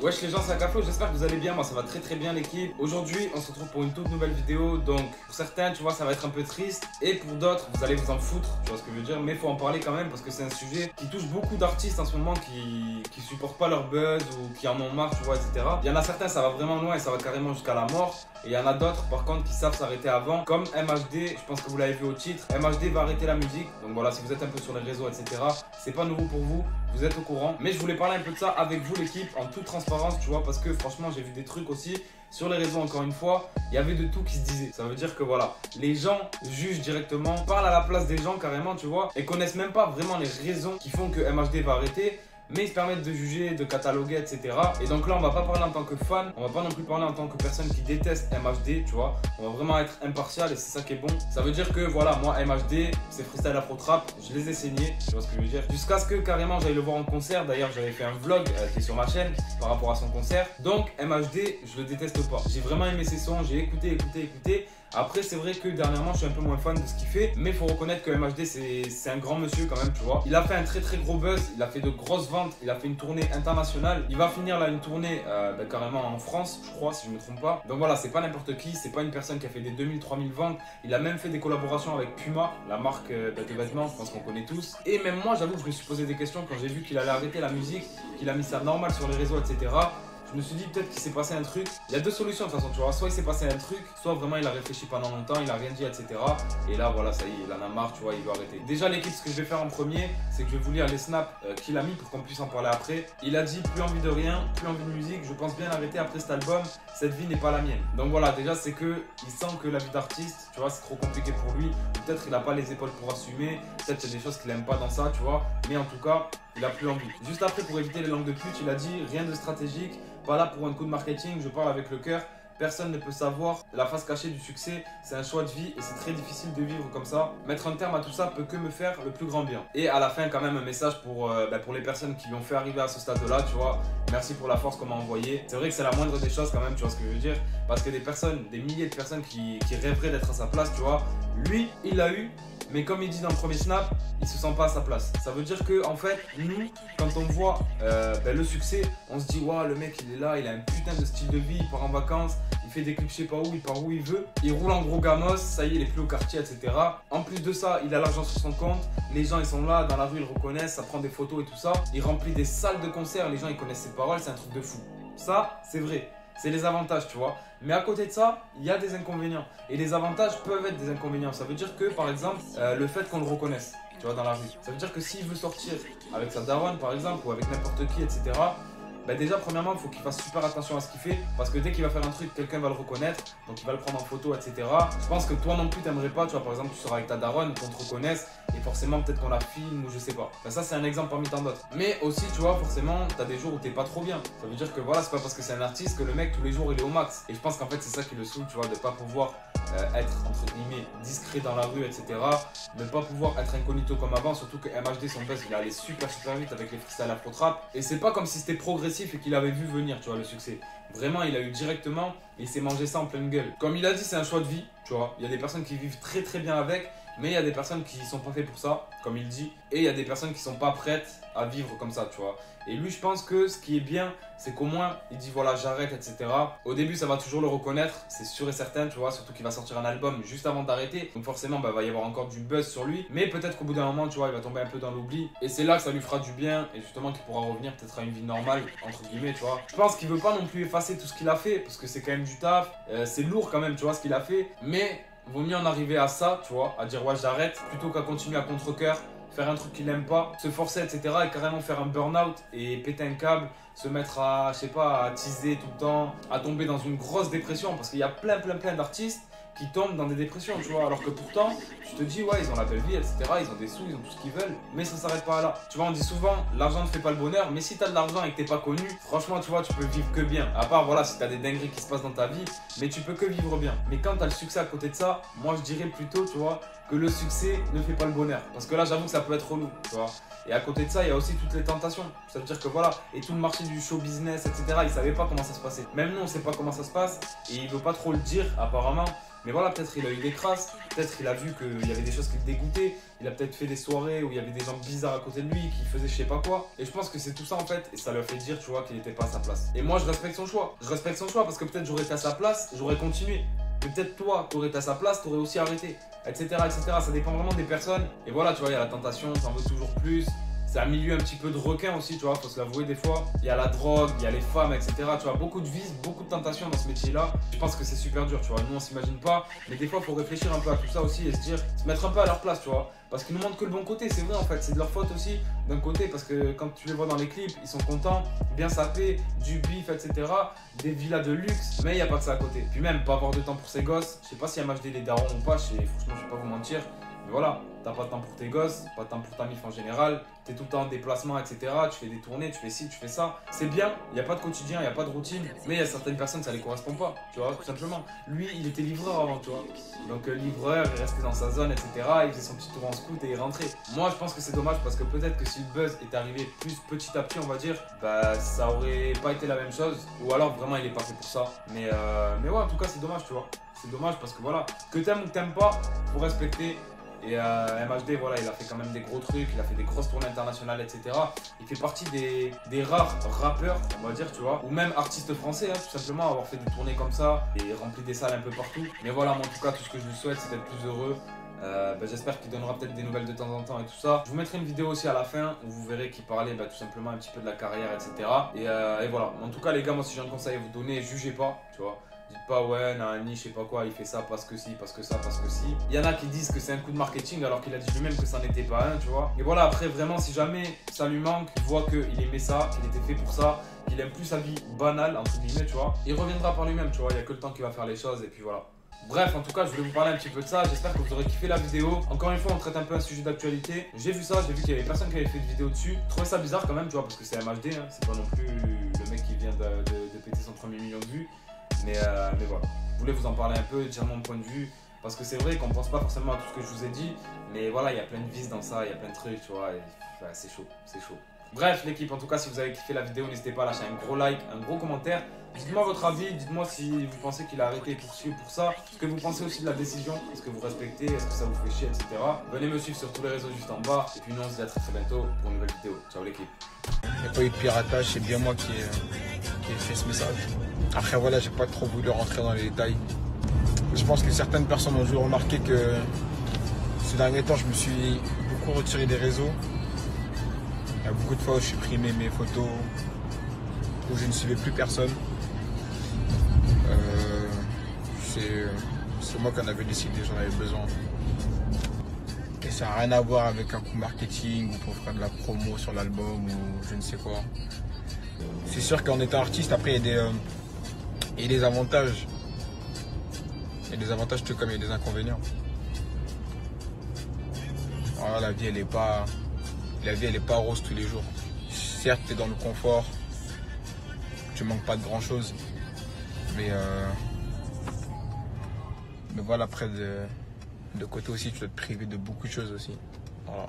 Wesh les gens, c'est Akaflo, j'espère que vous allez bien, moi ça va très bien l'équipe. Aujourd'hui on se retrouve pour une toute nouvelle vidéo, donc pour certains tu vois ça va être un peu triste et pour d'autres vous allez vous en foutre, tu vois ce que je veux dire, mais faut en parler quand même parce que c'est un sujet qui touche beaucoup d'artistes en ce moment qui supportent pas leur buzz ou qui en ont marre, tu vois, etc. Il y en a certains ça va vraiment loin et ça va carrément jusqu'à la mort. Et il y en a d'autres par contre qui savent s'arrêter avant, comme MHD, je pense que vous l'avez vu au titre. MHD va arrêter la musique, donc voilà, si vous êtes un peu sur les réseaux, etc. C'est pas nouveau pour vous, vous êtes au courant. Mais je voulais parler un peu de ça avec vous l'équipe, en toute transparence, tu vois, parce que franchement j'ai vu des trucs aussi sur les réseaux, encore une fois, il y avait de tout qui se disait. Ça veut dire que voilà, les gens jugent directement, parlent à la place des gens carrément, tu vois, et connaissent même pas vraiment les raisons qui font que MHD va arrêter. Mais ils se permettent de juger, de cataloguer, etc. Et donc là, on va pas parler en tant que fan, on va pas non plus parler en tant que personne qui déteste MHD, tu vois. On va vraiment être impartial et c'est ça qui est bon. Ça veut dire que voilà, moi, MHD, c'est freestyle afro trap, je les ai saignés, tu vois ce que je veux dire. Jusqu'à ce que carrément j'aille le voir en concert. D'ailleurs, j'avais fait un vlog qui est sur ma chaîne par rapport à son concert. Donc MHD, je le déteste pas. J'ai vraiment aimé ses sons, j'ai écouté. Après, c'est vrai que dernièrement, je suis un peu moins fan de ce qu'il fait, mais il faut reconnaître que MHD, c'est un grand monsieur quand même, tu vois. Il a fait un très gros buzz, il a fait de grosses ventes, il a fait une tournée internationale. Il va finir là une tournée carrément en France, je crois, si je me trompe pas. Donc voilà, c'est pas n'importe qui, c'est pas une personne qui a fait des 2000, 3000 ventes. Il a même fait des collaborations avec Puma, la marque de vêtements, je pense qu'on connaît tous. Et même moi, j'avoue que je me suis posé des questions quand j'ai vu qu'il allait arrêter la musique, qu'il a mis ça normal sur les réseaux, etc. Je me suis dit peut-être qu'il s'est passé un truc. Il y a deux solutions de toute façon, tu vois. Soit il s'est passé un truc, soit vraiment il a réfléchi pendant longtemps, il a rien dit, etc. Et là, voilà, ça y est, il en a marre, tu vois, il veut arrêter. Déjà, l'équipe, ce que je vais faire en premier, c'est que je vais vous lire les snaps qu'il a mis pour qu'on puisse en parler après. Il a dit plus envie de rien, plus envie de musique, je pense bien arrêter après cet album, cette vie n'est pas la mienne. Donc voilà, déjà, c'est que il sent que la vie d'artiste, tu vois, c'est trop compliqué pour lui. Peut-être il n'a pas les épaules pour assumer, peut-être qu'il y a des choses qu'il n'aime pas dans ça, tu vois. Mais en tout cas, il a plus envie. Juste après, pour éviter les langues de pute, il a dit rien de stratégique. Pas là pour un coup de marketing, je parle avec le cœur. Personne ne peut savoir la face cachée du succès. C'est un choix de vie et c'est très difficile de vivre comme ça. Mettre un terme à tout ça peut que me faire le plus grand bien. Et à la fin, quand même, un message pour les personnes qui l'ont fait arriver à ce stade-là, tu vois. Merci pour la force qu'on m'a envoyée. C'est vrai que c'est la moindre des choses quand même, tu vois ce que je veux dire. Parce que des personnes, des milliers de personnes qui rêveraient d'être à sa place, tu vois. Lui, il l'a eu. Mais comme il dit dans le premier snap, il se sent pas à sa place. Ça veut dire que en fait, nous, quand on voit le succès, on se dit waouh, le mec il est là, il a un putain de style de vie, il part en vacances, il fait des clips je sais pas où, il part où il veut, il roule en gros gamos, ça y est, il est plus au quartier, etc. En plus de ça, il a l'argent sur son compte, les gens ils sont là, dans la rue ils le reconnaissent, ça prend des photos et tout ça. Il remplit des salles de concert, les gens ils connaissent ses paroles, c'est un truc de fou. Ça, c'est vrai. C'est les avantages, tu vois. Mais à côté de ça, il y a des inconvénients. Et les avantages peuvent être des inconvénients. Ça veut dire que, par exemple, le fait qu'on le reconnaisse, tu vois, dans la rue. Ça veut dire que s'il veut sortir avec sa daronne, par exemple, ou avec n'importe qui, etc., bah déjà, premièrement, il faut qu'il fasse super attention à ce qu'il fait. Parce que dès qu'il va faire un truc, quelqu'un va le reconnaître. Donc, il va le prendre en photo, etc. Je pense que toi non plus, t'aimerais pas. Tu vois, par exemple, tu seras avec ta daronne, qu'on te reconnaisse. Et forcément, peut-être qu'on la filme ou je sais pas. Bah, ça, c'est un exemple parmi tant d'autres. Mais aussi, tu vois, forcément, t'as des jours où t'es pas trop bien. Ça veut dire que voilà, c'est pas parce que c'est un artiste que le mec, tous les jours, il est au max. Et je pense qu'en fait, c'est ça qui le saoule, tu vois, de pas pouvoir être, entre guillemets, discret dans la rue, etc. Ne pas pouvoir être incognito comme avant. Surtout que MHD, son buzz, il est allé super vite avec les freestyles afro trap. Et c'est pas comme si c'était progressif et qu'il avait vu venir, tu vois, le succès. Vraiment, il a eu directement et il s'est mangé ça en pleine gueule. Comme il a dit, c'est un choix de vie, tu vois. Il y a des personnes qui vivent très bien avec, mais il y a des personnes qui sont pas faites pour ça, comme il dit. Et il y a des personnes qui sont pas prêtes à vivre comme ça, tu vois. Et lui, je pense que ce qui est bien, c'est qu'au moins, il dit voilà, j'arrête, etc. Au début, ça va toujours le reconnaître, c'est sûr et certain, tu vois. Surtout qu'il va sortir un album juste avant d'arrêter. Donc forcément, bah, va y avoir encore du buzz sur lui. Mais peut-être qu'au bout d'un moment, tu vois, il va tomber un peu dans l'oubli. Et c'est là que ça lui fera du bien. Et justement, qu'il pourra revenir peut-être à une vie normale, entre guillemets, tu vois. Je pense qu'il veut pas non plus effacer tout ce qu'il a fait, parce que c'est quand même du taf. C'est lourd quand même, tu vois, ce qu'il a fait. Mais vaut mieux en arriver à ça, tu vois, à dire ouais, j'arrête, plutôt qu'à continuer à contre-cœur, faire un truc qu'il n'aime pas, se forcer, etc. et carrément faire un burn-out et péter un câble, se mettre à, je sais pas, à teaser tout le temps, à tomber dans une grosse dépression. Parce qu'il y a plein d'artistes qui tombent dans des dépressions, tu vois. Alors que pourtant, tu te dis, ouais, ils ont la belle vie, etc. Ils ont des sous, ils ont tout ce qu'ils veulent. Mais ça s'arrête pas là. Tu vois, on dit souvent, l'argent ne fait pas le bonheur. Mais si t'as de l'argent et que t'es pas connu, franchement, tu vois, tu peux vivre que bien. À part, voilà, si t'as des dingueries qui se passent dans ta vie, mais tu peux que vivre bien. Mais quand t'as le succès à côté de ça, moi, je dirais plutôt, tu vois, que le succès ne fait pas le bonheur. Parce que là, j'avoue que ça peut être relou, tu vois. Et à côté de ça, il y a aussi toutes les tentations. Ça veut dire que voilà, et tout le marché du show business, etc., ils savaient pas comment ça se passait. Même nous, on sait pas comment ça se passe. Et il veut pas trop le dire, apparemment. Mais voilà, peut-être il a eu des crasses, peut-être il a vu qu'il y avait des choses qui le dégoûtaient, il a peut-être fait des soirées où il y avait des gens bizarres à côté de lui qui faisaient je sais pas quoi. Et je pense que c'est tout ça en fait, et ça lui a fait dire, tu vois, qu'il n'était pas à sa place. Et moi, je respecte son choix. Je respecte son choix parce que peut-être j'aurais été à sa place, j'aurais continué. Mais peut-être toi, t'aurais été à sa place, t'aurais aussi arrêté, etc., etc. Ça dépend vraiment des personnes. Et voilà, tu vois, il y a la tentation, t'en veux toujours plus. C'est un milieu un petit peu de requin aussi, tu vois, faut se l'avouer des fois. Il y a la drogue, il y a les femmes, etc. Tu vois, beaucoup de vices, beaucoup de tentations dans ce métier-là. Je pense que c'est super dur, tu vois. Nous, on s'imagine pas. Mais des fois, il faut réfléchir un peu à tout ça aussi et se mettre un peu à leur place, tu vois. Parce qu'ils nous montrent que le bon côté, c'est vrai en fait. C'est de leur faute aussi, d'un côté, parce que quand tu les vois dans les clips, ils sont contents, bien sapés, du bif, etc. Des villas de luxe, mais il n'y a pas que ça à côté. Puis même, pas avoir de temps pour ses gosses. Je sais pas si à MHD les darons ou pas, franchement, je vais pas vous mentir. Mais voilà, t'as pas de temps pour tes gosses, pas de temps pour ta mif en général, t'es tout le temps en déplacement, etc. Tu fais des tournées, tu fais ci, tu fais ça. C'est bien, il n'y a pas de quotidien, il n'y a pas de routine, mais il y a certaines personnes, ça les correspond pas, tu vois, tout simplement. Lui, il était livreur avant, tu vois. Donc livreur, il restait dans sa zone, etc. Il faisait son petit tour en scout et il rentrait. Moi, je pense que c'est dommage parce que peut-être que si le buzz est arrivé plus petit à petit, on va dire, bah ça aurait pas été la même chose. Ou alors vraiment, il est pas fait pour ça. Mais ouais, en tout cas, c'est dommage, tu vois. C'est dommage parce que voilà, que t'aimes ou que t'aimes pas, faut respecter. Et MHD, voilà, il a fait quand même des gros trucs, il a fait des grosses tournées internationales, etc. Il fait partie des rares rappeurs, on va dire, tu vois, ou même artistes français, hein, tout simplement, avoir fait des tournées comme ça et rempli des salles un peu partout. Mais voilà, moi, en tout cas, tout ce que je lui souhaite, c'est d'être plus heureux. J'espère qu'il donnera peut-être des nouvelles de temps en temps et tout ça. Je vous mettrai une vidéo aussi à la fin où vous verrez qu'il parlait tout simplement un petit peu de la carrière, etc. Et voilà. En tout cas, les gars, moi, si j'ai un conseil à vous donner, jugez pas, tu vois. Dites pas ouais, Nani, je sais pas quoi, il fait ça parce que si, parce que ça, parce que si. Il y en a qui disent que c'est un coup de marketing alors qu'il a dit lui-même que ça n'était pas un, tu vois. Et voilà, après vraiment, si jamais ça lui manque, il voit qu'il aimait ça, qu'il était fait pour ça, qu'il aime plus sa vie banale, entre guillemets, tu vois. Il reviendra par lui-même, tu vois. Il n'y a que le temps qui va faire les choses et puis voilà. Bref, en tout cas, je voulais vous parler un petit peu de ça. J'espère que vous aurez kiffé la vidéo. Encore une fois, on traite un peu un sujet d'actualité. J'ai vu ça, j'ai vu qu'il y avait personne qui avait fait de vidéo dessus. Je trouvais ça bizarre quand même, tu vois, parce que c'est MHD, hein. C'est pas non plus le mec qui vient de péter son premier million de vues. Mais voilà, je voulais vous en parler un peu, dire mon point de vue. Parce que c'est vrai qu'on pense pas forcément à tout ce que je vous ai dit. Mais voilà, il y a plein de vices dans ça, il y a plein de trucs, tu vois. Et, ouais, c'est chaud, c'est chaud. Bref, l'équipe, en tout cas, si vous avez kiffé la vidéo, n'hésitez pas à lâcher un gros like, un gros commentaire. Dites-moi votre avis, dites-moi si vous pensez qu'il a arrêté pour ci ou pour ça. Ce que vous pensez aussi de la décision, est-ce que vous respectez, est-ce que ça vous fait chier, etc. Venez me suivre sur tous les réseaux juste en bas. Et puis nous, on se dit à très très bientôt pour une nouvelle vidéo. Ciao l'équipe. Il n'y a pas eu de piratage, c'est bien moi qui ai fait ce message. Après voilà, j'ai pas trop voulu rentrer dans les détails. Je pense que certaines personnes ont dû remarquer que ces derniers temps, je me suis beaucoup retiré des réseaux. Il y a beaucoup de fois où je supprimais mes photos, où je ne suivais plus personne. C'est moi qui en avais décidé, j'en avais besoin. Et ça n'a rien à voir avec un coup marketing ou pour faire de la promo sur l'album ou je ne sais quoi. C'est sûr qu'en étant artiste, après il y a des avantages. Il y a des avantages tout comme il y a des inconvénients. Voilà, la vie elle est pas rose tous les jours. Certes, tu es dans le confort, tu manques pas de grand chose, mais voilà, après de côté aussi, tu dois te priver de beaucoup de choses aussi. Voilà.